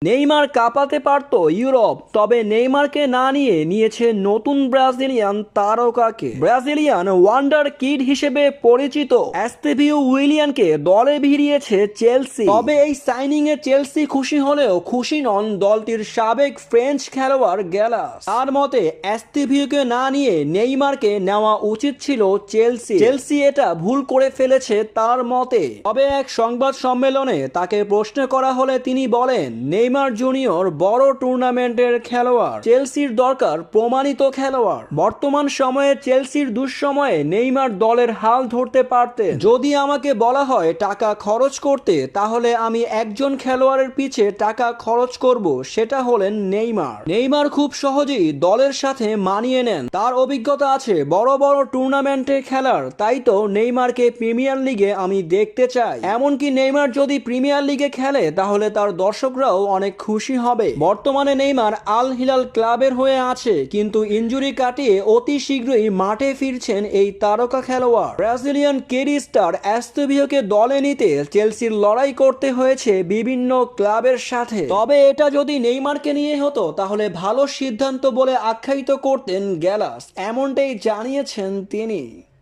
Neymar কাঁপাতে পারত Europe, তবে নেইমারকে না নিয়ে নিয়েছে নতুন ব্রাজিলিয়ান তারকাকে। ব্রাজিলিয়ান ওয়ান্ডার কিড হিসেবে পরিচিত এস্তেভিও উইলিয়ানকে দলে ভিড়িয়েছে চেলসি। তবে এই সাইনিং এ চেলসি খুশি হলেও খুশি নন দলটির সাবেক ফ্রেঞ্চ খেলোয়াড় গ্যালাস। তার মতে এস্তেভিওকে না নিয়ে নেইমারকে নেওয়া উচিত ছিল চেলসি এটা ভুল করে ফেলেছে তার মতে। তবে এক সংবাদ সম্মেলনে তাকে প্রশ্ন করা হলে তিনি বলেন, নেইমার জুনিয়র বড় টুর্নামেন্টের খেলোয়াড়, চেলসির দরকার প্রমাণিত খেলোয়াড়। বর্তমান সময়ে চেলসির দুঃসময়ে নেইমার দলের হাল ধরতে পারতেন। যদি আমাকে বলা হয় টাকা খরচ করতে, তাহলে আমি একজন খেলোয়াড়ের পিছে টাকা খরচ করব, সেটা হলেন নেইমার খুব সহজেই দলের সাথে মানিয়ে নেন, তার অভিজ্ঞতা আছে বড় বড় টুর্নামেন্টে খেলার। তাই তো নেইমারকে প্রিমিয়ার লিগে আমি দেখতে চাই। এমনকি নেইমার যদি প্রিমিয়ার লিগে খেলে তাহলে তার দর্শকরাও অনেক খুশি হবে। বর্তমানে নেইমার আল হিলাল ক্লাবের হয়ে আছে, কিন্তু ইনজুরি কাটিয়ে অতি শীঘ্রই মাঠে ফিরছেন এই তারকা খেলোয়াড়। ব্রাজিলিয়ান কেরি স্টার এস্তেভিওকে দলে নিতে চেলসির লড়াই করতে হয়েছে বিভিন্ন ক্লাবের সাথে। তবে এটা যদি নেইমারকে নিয়ে হতো তাহলে ভালো সিদ্ধান্ত বলে আখ্যায়িত করতেন গ্যালাস, এমনটাই জানিয়েছেন তিনি।